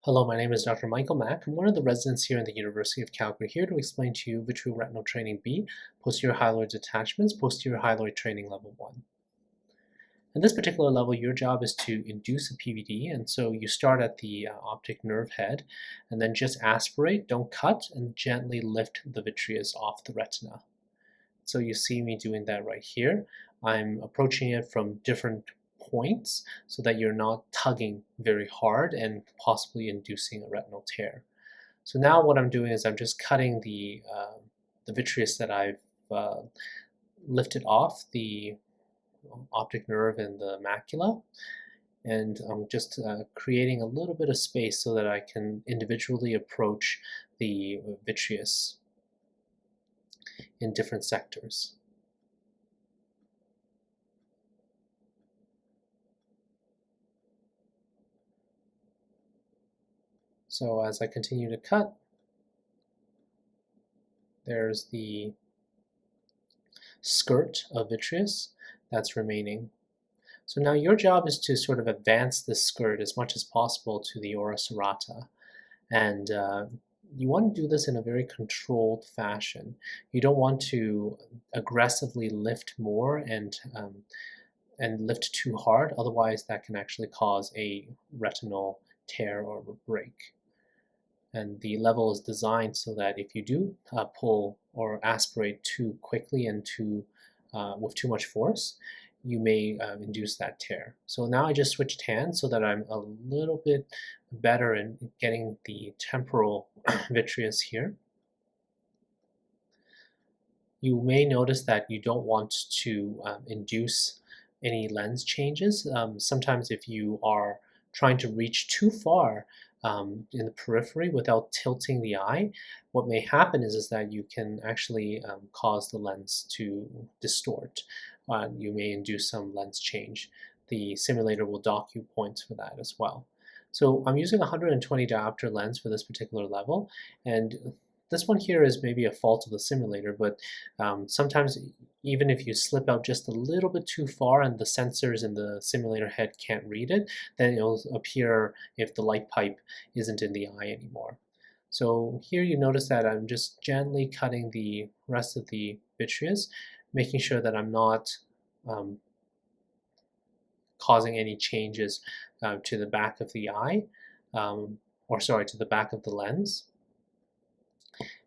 Hello, my name is Dr. Michael Mack. I'm one of the residents here at the University of Calgary, here to explain to you Vitreoretinal Training B, Posterior Hyaloid Detachments, Posterior Hyaloid Training Level 1. In this particular level, your job is to induce a PVD, and so you start at the optic nerve head, and then just aspirate, don't cut, and gently lift the vitreous off the retina. So you see me doing that right here. I'm approaching it from different points so that you're not tugging very hard and possibly inducing a retinal tear. So now what I'm doing is I'm just cutting the vitreous that I've lifted off the optic nerve and the macula, and I'm just creating a little bit of space so that I can individually approach the vitreous in different sectors. So as I continue to cut, there's the skirt of vitreous that's remaining. So now your job is to sort of advance this skirt as much as possible to the ora serrata. And you want to do this in a very controlled fashion. You don't want to aggressively lift more and lift too hard, otherwise that can actually cause a retinal tear or break. And the level is designed so that if you do pull or aspirate too quickly and with too much force, you may induce that tear. So now I just switched hands so that I'm a little bit better in getting the temporal vitreous here. You may notice that you don't want to induce any lens changes. Sometimes if you are trying to reach too far in the periphery without tilting the eye, what may happen is that you can actually cause the lens to distort. You may induce some lens change. The simulator will dock you points for that as well. So I'm using a 120 diopter lens for this particular level, and this one here is maybe a fault of the simulator, but sometimes even if you slip out just a little bit too far and the sensors in the simulator head can't read it, then it'll appear if the light pipe isn't in the eye anymore. So here you notice that I'm just gently cutting the rest of the vitreous, making sure that I'm not causing any changes to the back of the eye, to the back of the lens.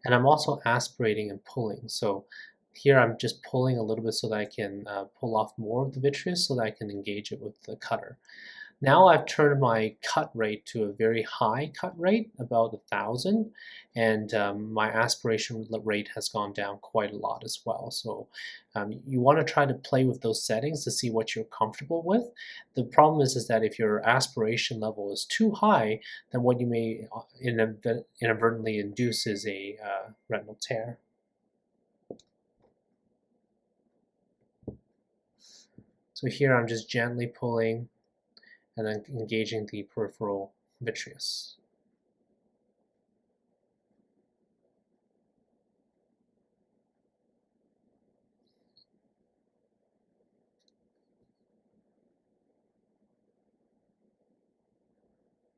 And I'm also aspirating and pulling. So here I'm just pulling a little bit so that I can pull off more of the vitreous so that I can engage it with the cutter. Now I've turned my cut rate to a very high cut rate, about 1,000, and my aspiration rate has gone down quite a lot as well. So you want to try to play with those settings to see what you're comfortable with. The problem is that if your aspiration level is too high, then what you may inadvertently induce is a retinal tear. So here I'm just gently pulling and then engaging the peripheral vitreous.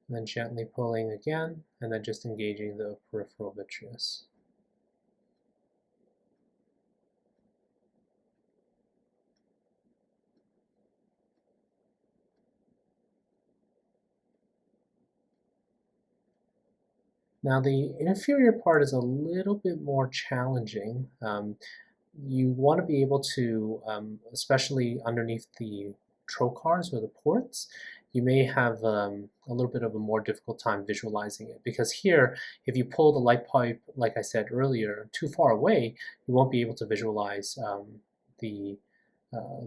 And then gently pulling again, and then just engaging the peripheral vitreous. Now the inferior part is a little bit more challenging. You want to be able to, especially underneath the trocars or the ports, you may have a little bit of a more difficult time visualizing it, because here, if you pull the light pipe, like I said earlier, too far away, you won't be able to visualize the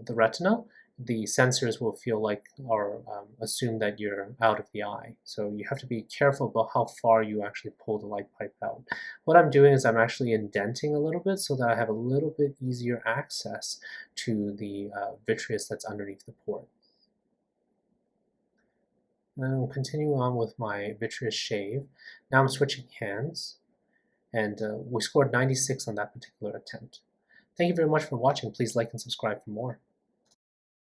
retina. The sensors will feel like or assume that you're out of the eye. So you have to be careful about how far you actually pull the light pipe out. What I'm doing is I'm actually indenting a little bit so that I have a little bit easier access to the vitreous that's underneath the port. And then I'll continue on with my vitreous shave. Now I'm switching hands, and we scored 96 on that particular attempt. Thank you very much for watching. Please like and subscribe for more.